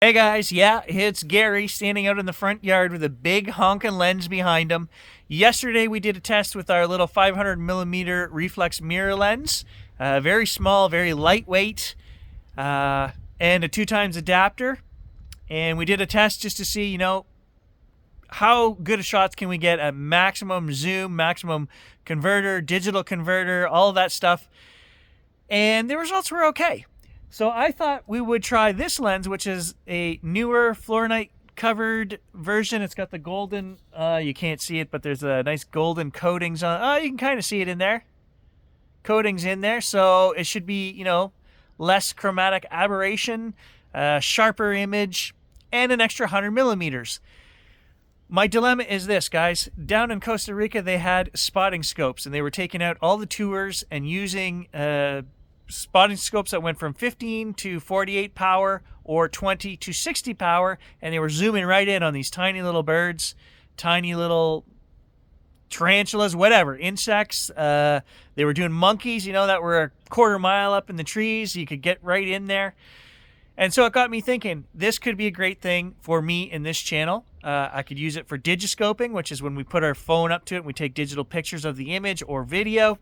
Hey guys, yeah, it's Gary standing out in the front yard with a big honking lens behind him. Yesterday we did a test with our little 500mm reflex mirror lens. Very small, very lightweight, and a 2x adapter. And we did a test just to see, how good a shots can we get at maximum zoom, maximum converter, digital converter, all of that stuff. And the results were okay. So I thought we would try this lens, which is a newer fluorite covered version. It's got the golden, you can't see it, but there's a nice golden coatings on. Oh, you can kind of see it in there. Coatings in there, so it should be, less chromatic aberration, sharper image, and an extra 100mm. My dilemma is this, guys. Down in Costa Rica, they had spotting scopes, and they were taking out all the tours and using spotting scopes that went from 15 to 48 power or 20 to 60 power, and they were zooming right in on these tiny little birds, tiny little tarantulas, whatever, insects. They were doing monkeys, that were a quarter mile up in the trees. You could get right in there. And so it got me thinking, this could be a great thing for me in this channel. I could use it for digiscoping, which is when we put our phone up to it and we take digital pictures of the image or video.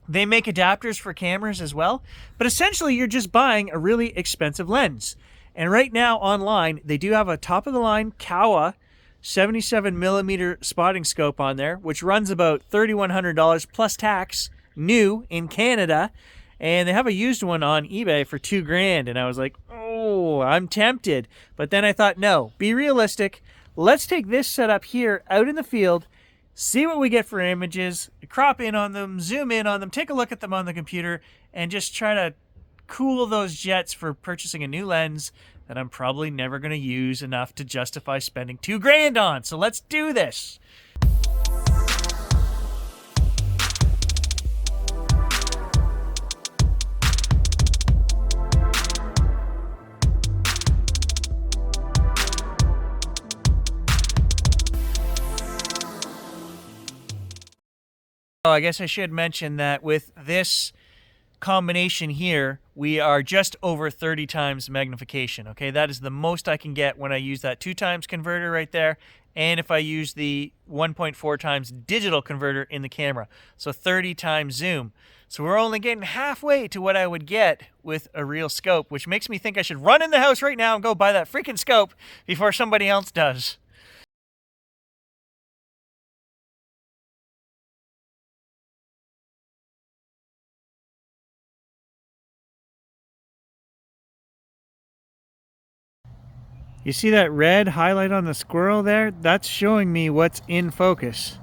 They make adapters for cameras as well, but essentially you're just buying a really expensive lens. And right now online, they do have a top-of-the-line Kawa 77mm spotting scope on there, which runs about $3,100 plus tax, new in Canada. And they have a used one on eBay for $2,000. And I was like, oh, I'm tempted. But then I thought, no, be realistic. Let's take this setup here out in the field, see what we get for images, crop in on them, zoom in on them, take a look at them on the computer, and just try to cool those jets for purchasing a new lens that I'm probably never going to use enough to justify spending $2,000 on. So let's do this. Oh, I guess I should mention that with this combination here, we are just over 30 times magnification. Okay, that is the most I can get when I use that 2x converter right there, and if I use the 1.4 times digital converter in the camera. So 30 times zoom. So we're only getting halfway to what I would get with a real scope, which makes me think I should run in the house right now and go buy that freaking scope before somebody else does. You see that red highlight on the squirrel there? That's showing me what's in focus.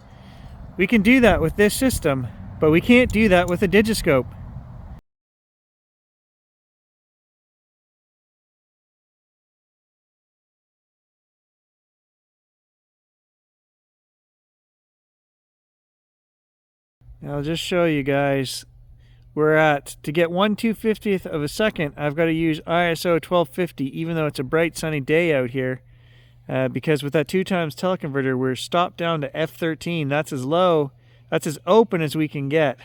We can do that with this system, but we can't do that with a digiscope. I'll just show you guys. We're at, to get 1/250th of a second, I've got to use ISO 1250, even though it's a bright sunny day out here. Because with that 2x teleconverter, we're stopped down to f13. That's as low, that's as open as we can get.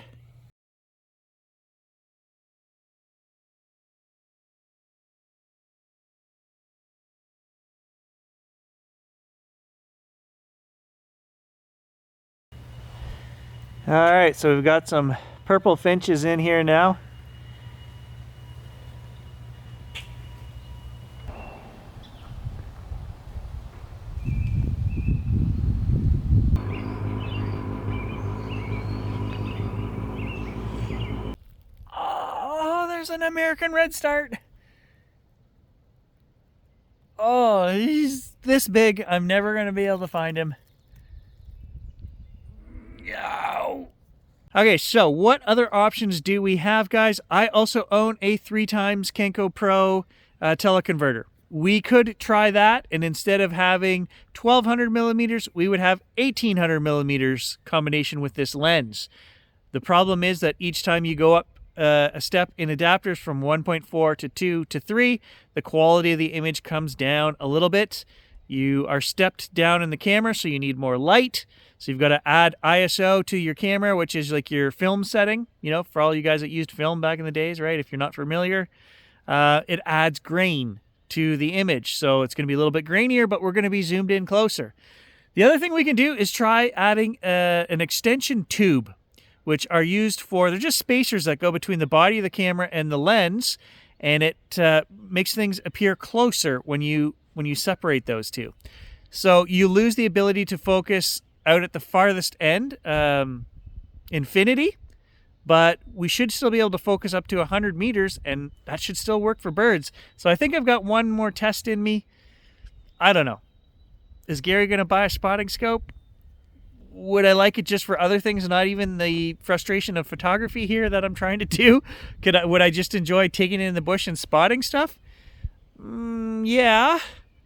Alright, so we've got some purple finches in here now. Oh, there's an American redstart. Oh, he's this big. I'm never going to be able to find him. Yow. Okay, so what other options do we have, guys? I also own a 3x Kenko Pro teleconverter. We could try that, and instead of having 1200mm, we would have 1800mm combination with this lens. The problem is that each time you go up a step in adapters from 1.4 to 2 to 3, the quality of the image comes down a little bit. You are stepped down in the camera, so you need more light. So you've got to add ISO to your camera, which is like your film setting, for all you guys that used film back in the days, right? If you're not familiar, it adds grain. to the image. So it's going to be a little bit grainier, but we're going to be zoomed in closer. The other thing we can do is try adding an extension tube, which are used for, they're just spacers that go between the body of the camera and the lens, and it makes things appear closer when you separate those two. So you lose the ability to focus out at the farthest end, infinity, but we should still be able to focus up to 100 meters, and that should still work for birds. So I think I've got one more test in me. I don't know. Is Gary going to buy a spotting scope? Would I like it just for other things, not even the frustration of photography here that I'm trying to do? Would I just enjoy taking it in the bush and spotting stuff? Yeah,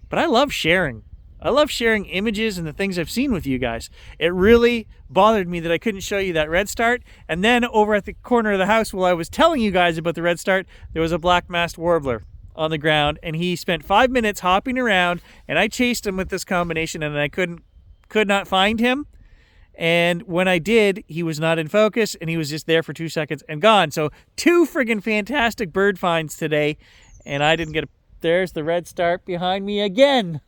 but I love sharing. I love sharing images and the things I've seen with you guys. It really bothered me that I couldn't show you that red start. And then over at the corner of the house, while I was telling you guys about the red start, there was a black-masked warbler on the ground, and he spent 5 minutes hopping around, and I chased him with this combination, and I could not find him. And when I did, he was not in focus, and he was just there for 2 seconds and gone. So 2 friggin' fantastic bird finds today, and I didn't get a... There's the red start behind me again.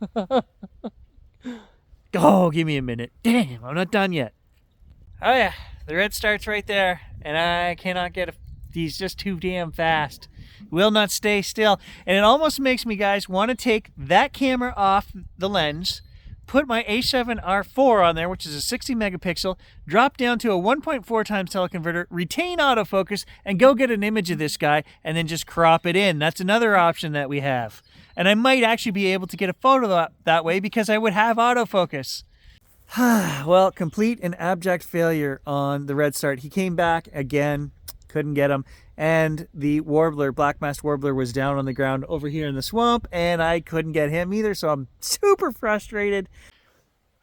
Oh, give me a minute. Damn, I'm not done yet. Oh yeah, the red start's right there, and I cannot get a... He's just too damn fast. Will not stay still. And it almost makes me, guys, want to take that camera off the lens, put my A7R4 on there, which is a 60 megapixel, drop down to a 1.4 times teleconverter, retain autofocus, and go get an image of this guy, and then just crop it in. That's another option that we have. And I might actually be able to get a photo that way because I would have autofocus. Well, complete and abject failure on the red start. He came back again, couldn't get him. And the warbler, black-masked warbler, was down on the ground over here in the swamp, and I couldn't get him either, so I'm super frustrated.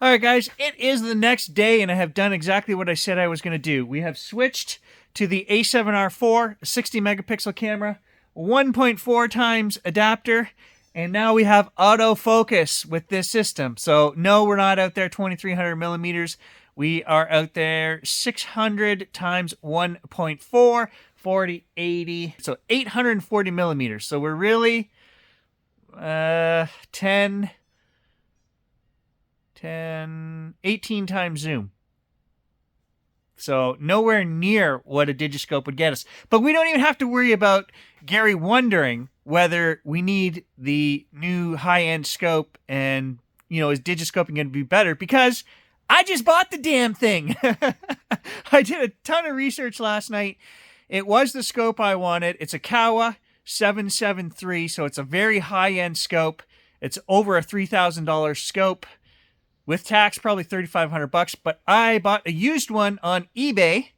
All right, guys, it is the next day, and I have done exactly what I said I was going to do. We have switched to the A7R4, 60 megapixel camera, 1.4 times adapter, and now we have autofocus with this system. So no, we're not out there 2300 millimeters. We are out there 600 times 1.4, 40, 80, so 840 millimeters. So we're really 18 times zoom. So nowhere near what a digiscope would get us. But we don't even have to worry about Gary wondering whether we need the new high-end scope and, you know, is digiscoping going to be better, because I just bought the damn thing. I did a ton of research last night. It was the scope I wanted. It's a Kawa 773, so it's a very high-end scope. It's over a $3,000 scope. With tax, probably $3,500, but I bought a used one on eBay,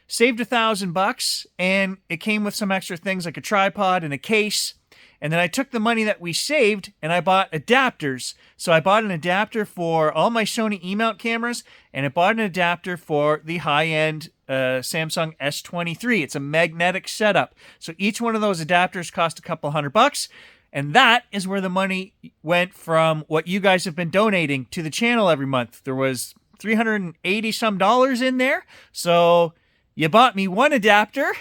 saved $1,000, and it came with some extra things like a tripod and a case. And then I took the money that we saved and I bought adapters. So I bought an adapter for all my Sony E-mount cameras, and I bought an adapter for the high-end Samsung S23. It's a magnetic setup. So each one of those adapters cost a couple $100. And that is where the money went from what you guys have been donating to the channel every month. There was $380 some in there. So you bought me one adapter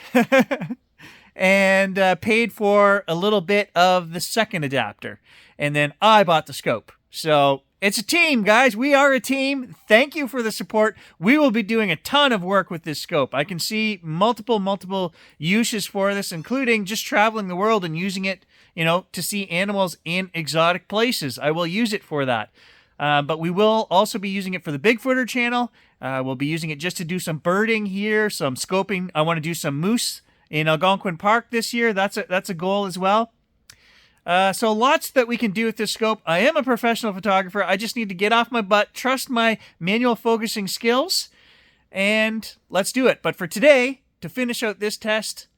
and paid for a little bit of the second adapter. And then I bought the scope. So it's a team, guys. We are a team. Thank you for the support. We will be doing a ton of work with this scope. I can see multiple uses for this, including just traveling the world and using it, you know, to see animals in exotic places. I will use it for that. But we will also be using it for the Bigfooter channel. We'll be using it just to do some birding here, some scoping. I want to do some moose in Algonquin Park this year. That's a goal as well. So lots that we can do with this scope. I am a professional photographer. I just need to get off my butt, trust my manual focusing skills, and let's do it. But for today, to finish out this test,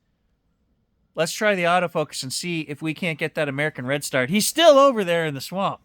let's try the autofocus and see if we can't get that American red start. He's still over there in the swamp.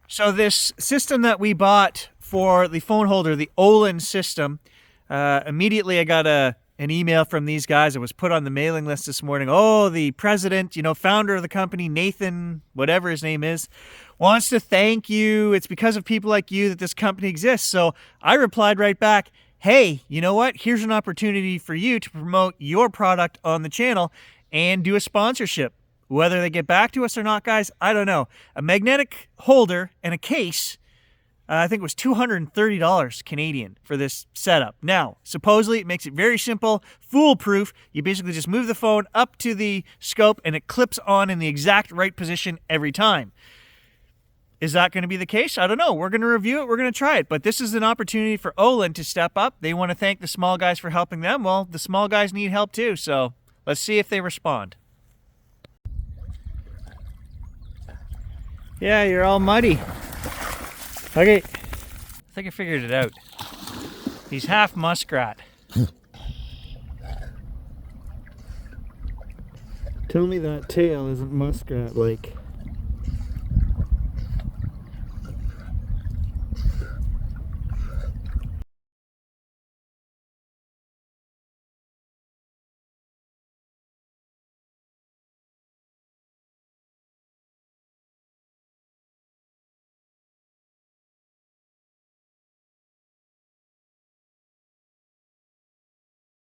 So this system that we bought for the phone holder, the Olin system, immediately I got an email from these guys. It was put on the mailing list this morning. Oh, the president, founder of the company, Nathan, whatever his name is, wants to thank you. It's because of people like you that this company exists. So I replied right back, hey, you know what? Here's an opportunity for you to promote your product on the channel and do a sponsorship. Whether they get back to us or not, guys, I don't know. A magnetic holder and a case, I think it was $230 Canadian for this setup. Now, supposedly it makes it very simple, foolproof. You basically just move the phone up to the scope and it clips on in the exact right position every time. Is that going to be the case? I don't know. We're going to review it. We're going to try it. But this is an opportunity for Olin to step up. They want to thank the small guys for helping them. Well, the small guys need help too. So let's see if they respond. Yeah, you're all muddy. Okay. I think I figured it out. He's half muskrat. Tell me that tail isn't muskrat-like.